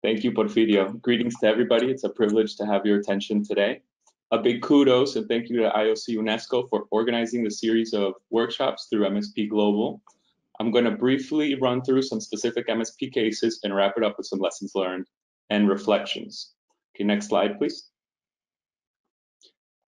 Thank you, Porfirio. Greetings to everybody. It's a privilege to have your attention today. A big kudos and thank you to IOC UNESCO for organizing the series of workshops through MSP Global. I'm going to briefly run through some specific MSP cases and wrap it up with some lessons learned and reflections. Okay, next slide, please.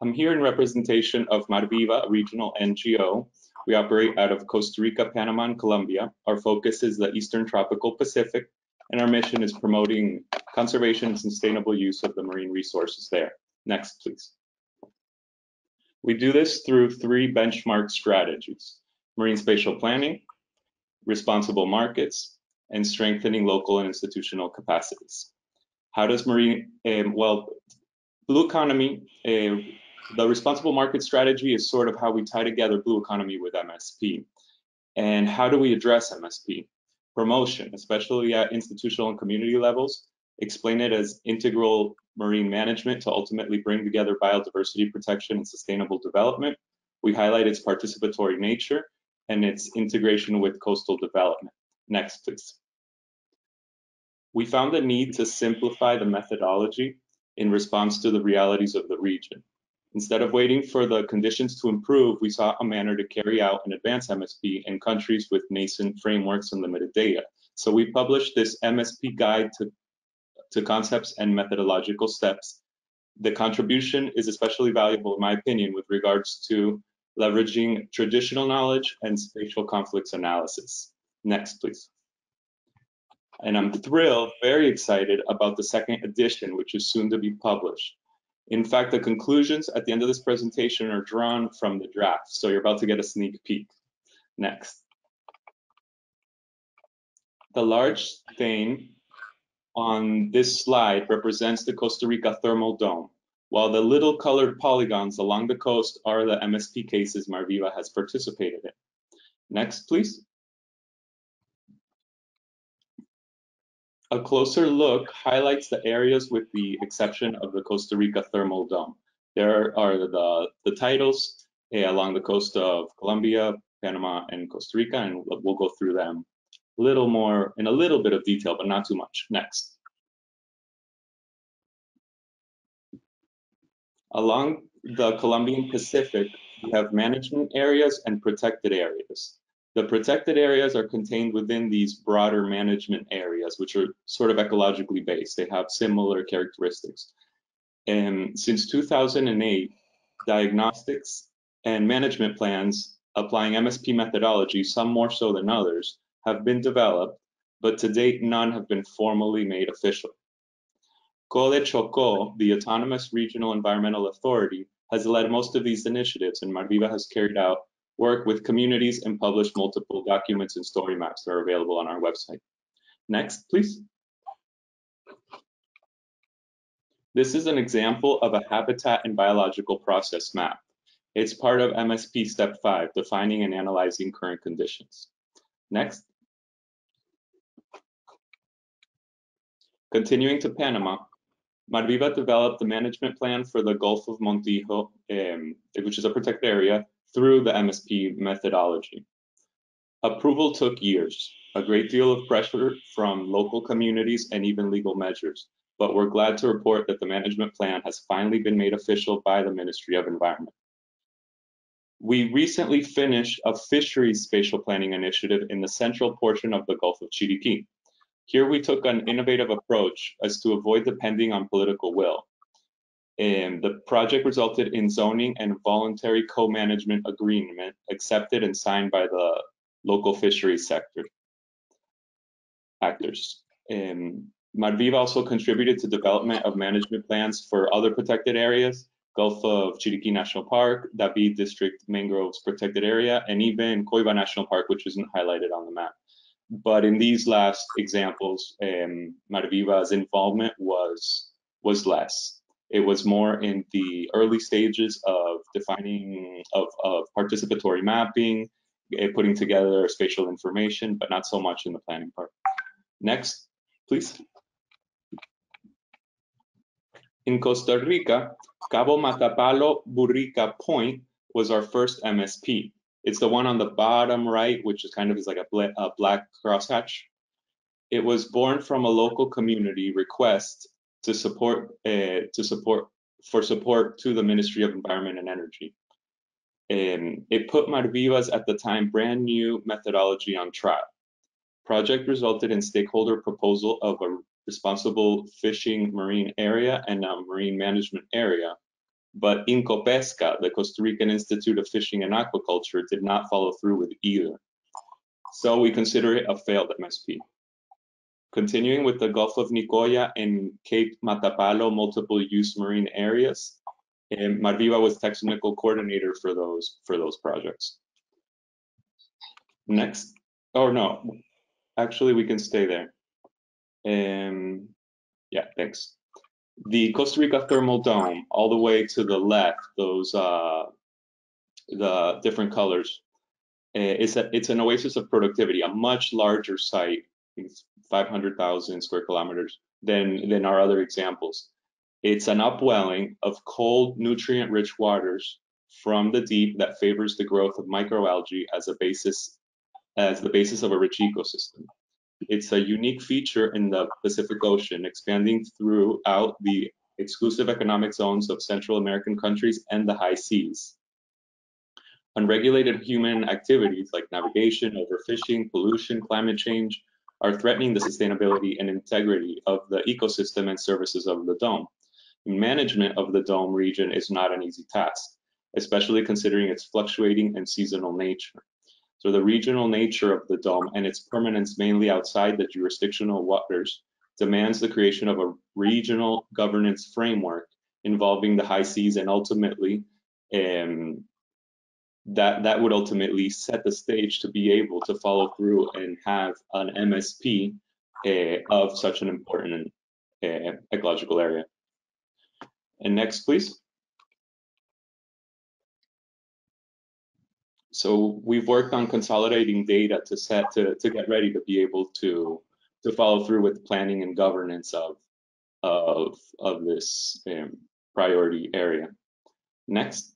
I'm here in representation of Marviva, a regional NGO. We operate out of Costa Rica, Panama, and Colombia. Our focus is the Eastern Tropical Pacific, and our mission is promoting conservation and sustainable use of the marine resources there. Next, please. We do this through three benchmark strategies: marine spatial planning, responsible markets, and strengthening local and institutional capacities. How does marine, blue economy, the responsible market strategy is sort of how we tie together blue economy with MSP. And how do we address MSP? Promotion, especially at institutional and community levels, explain it as integral marine management to ultimately bring together biodiversity protection and sustainable development. We highlight its participatory nature and its integration with coastal development. Next, please. We found the need to simplify the methodology in response to the realities of the region. Instead of waiting for the conditions to improve, we sought a manner to carry out and advance MSP in countries with nascent frameworks and limited data. So we published this MSP guide to concepts and methodological steps. The contribution is especially valuable, in my opinion, with regards to leveraging traditional knowledge and spatial conflicts analysis. Next, please. And I'm thrilled, very excited about the second edition, which is soon to be published. In fact, the conclusions at the end of this presentation are drawn from the draft, so you're about to get a sneak peek. Next. The large stain on this slide represents the Costa Rica thermal dome, while the little colored polygons along the coast are the MSP cases Marviva has participated in. Next, please. A closer look highlights the areas with the exception of the Costa Rica thermal dome. There are the titles along the coast of Colombia, Panama, and Costa Rica, and we'll go through them a little more in a little bit of detail, but not too much. Next. Along the Colombian Pacific, we have management areas and protected areas. The protected areas are contained within these broader management areas, which are sort of ecologically based. They have similar characteristics. And since 2008, diagnostics and management plans applying MSP methodology, some more so than others, have been developed, but to date, none have been formally made official. CODE Chocó, the Autonomous Regional Environmental Authority, has led most of these initiatives, and Marviva has carried out work with communities and published multiple documents and story maps that are available on our website. Next, please. This is an example of a habitat and biological process map. It's part of MSP Step 5, defining and analyzing current conditions. Next. Continuing to Panama, Marviva developed the management plan for the Gulf of Montijo, which is a protected area, through the MSP methodology. Approval took years, a great deal of pressure from local communities and even legal measures, but we're glad to report that the management plan has finally been made official by the Ministry of Environment. We recently finished a fisheries spatial planning initiative in the central portion of the Gulf of Chiriquí. Here we took an innovative approach as to avoid depending on political will. And the project resulted in zoning and voluntary co-management agreement accepted and signed by the local fisheries sector actors. Marviva also contributed to development of management plans for other protected areas, Gulf of Chiriquí National Park, David District Mangroves Protected Area, and even Coiba National Park, which isn't highlighted on the map. But in these last examples, Marviva's involvement was less. It was more in the early stages of defining of participatory mapping, putting together spatial information, but not so much in the planning part. Next, please. In Costa Rica, Cabo Matapalo Burrica Point was our first MSP. It's the one on the bottom right, which is kind of like a black crosshatch. It was born from a local community request to support to the Ministry of Environment and Energy. It put Marviva's at the time brand new methodology on trial. Project resulted in stakeholder proposal of a responsible fishing marine area and a marine management area, but INCOPESCA, the Costa Rican Institute of Fishing and Aquaculture, did not follow through with either. So we consider it a failed MSP. Continuing with the Gulf of Nicoya and Cape Matapalo multiple use marine areas, Marviva was technical coordinator for those projects. Next, oh no, actually we can stay there. Yeah, thanks. The Costa Rica Thermal Dome, all the way to the left, those the different colors, it's an oasis of productivity, a much larger site, 500,000 square kilometers than our other examples. It's an upwelling of cold, nutrient-rich waters from the deep that favors the growth of microalgae as the basis of a rich ecosystem. It's a unique feature in the Pacific Ocean, expanding throughout the exclusive economic zones of Central American countries and the high seas. Unregulated human activities like navigation, overfishing, pollution, climate change are threatening the sustainability and integrity of the ecosystem and services of the dome. Management of the dome region is not an easy task, especially considering its fluctuating and seasonal nature. So the regional nature of the dome and its permanence mainly outside the jurisdictional waters demands the creation of a regional governance framework involving the high seas, and ultimately that would ultimately set the stage to be able to follow through and have an MSP of such an important ecological area. And next, please. So we've worked on consolidating data to get ready to be able to follow through with planning and governance of this priority area. Next.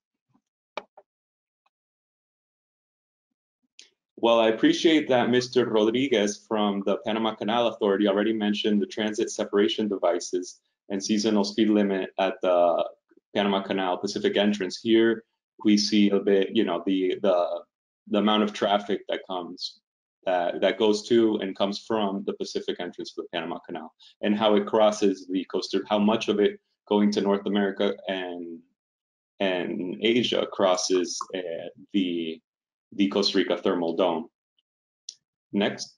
Well, I appreciate that Mr. Rodriguez from the Panama Canal Authority already mentioned the transit separation devices and seasonal speed limit at the Panama Canal Pacific entrance. Here we see a bit, you know, the amount of traffic that comes, that goes to and comes from the Pacific entrance of the Panama Canal, and how it crosses the coast, how much of it going to North America and Asia crosses the Costa Rica Thermal Dome. Next.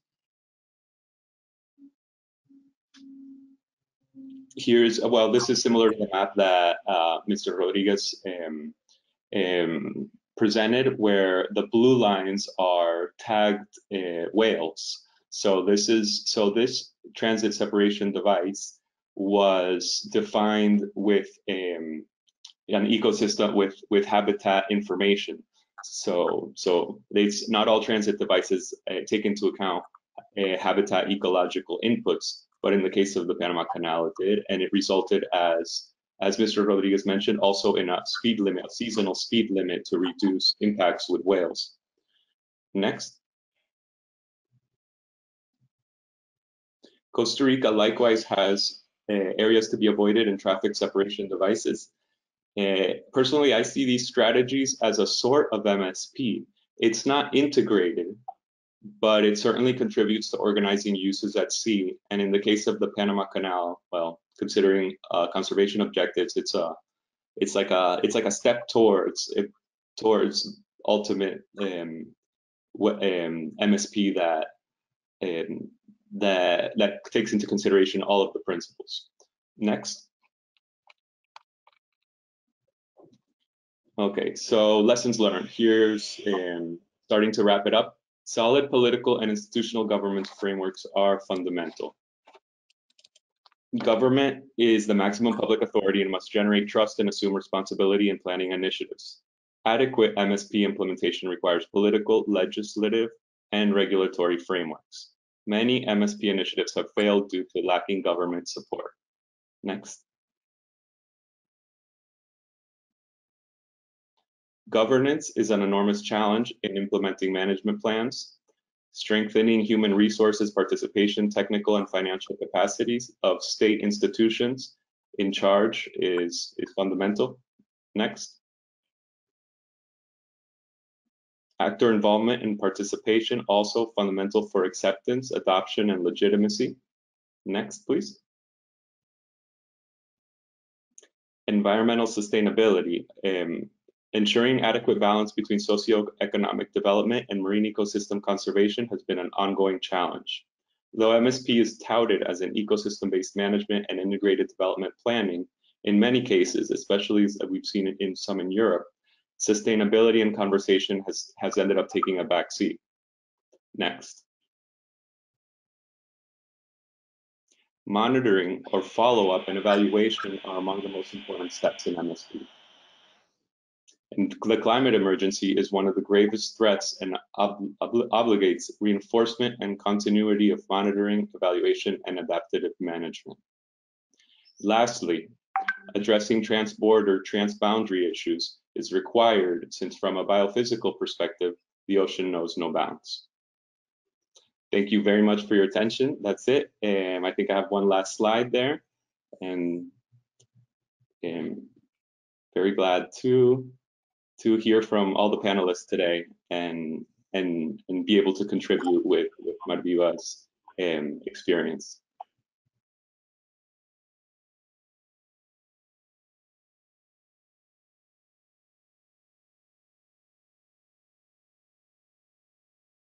Here's, well, this is similar to the map that Mr. Rodriguez presented, where the blue lines are tagged whales. So this transit separation device was defined with an ecosystem with habitat information. So it's not all transit devices take into account habitat ecological inputs, but in the case of the Panama Canal, it did, and it resulted, as Mr. Rodriguez mentioned, also in a speed limit, a seasonal speed limit to reduce impacts with whales. Next. Costa Rica likewise has areas to be avoided in traffic separation devices. Personally, I see these strategies as a sort of MSP. It's not integrated, but it certainly contributes to organizing uses at sea. And in the case of the Panama Canal, well, considering conservation objectives, it's like a step towards ultimate MSP that takes into consideration all of the principles. Next. Okay, so lessons learned. Here's starting to wrap it up. Solid political and institutional governance frameworks are fundamental. Government is the maximum public authority and must generate trust and assume responsibility in planning initiatives. Adequate MSP implementation requires political, legislative, and regulatory frameworks. Many MSP initiatives have failed due to lacking government support. Next. Governance is an enormous challenge in implementing management plans. Strengthening human resources participation, technical and financial capacities of state institutions in charge is fundamental. Next. Actor involvement and participation, also fundamental for acceptance, adoption, and legitimacy. Next, please. Environmental sustainability. Ensuring adequate balance between socioeconomic development and marine ecosystem conservation has been an ongoing challenge. Though MSP is touted as an ecosystem-based management and integrated development planning, in many cases, especially as we've seen in some in Europe, sustainability and conservation has ended up taking a backseat. Next. Monitoring or follow-up and evaluation are among the most important steps in MSP. And the climate emergency is one of the gravest threats and obligates reinforcement and continuity of monitoring, evaluation, and adaptive management. Lastly, addressing trans-border, trans-boundary issues is required since from a biophysical perspective, the ocean knows no bounds. Thank you very much for your attention. That's it. I think I have one last slide there, and very glad to hear from all the panelists today and be able to contribute with Marviva's experience.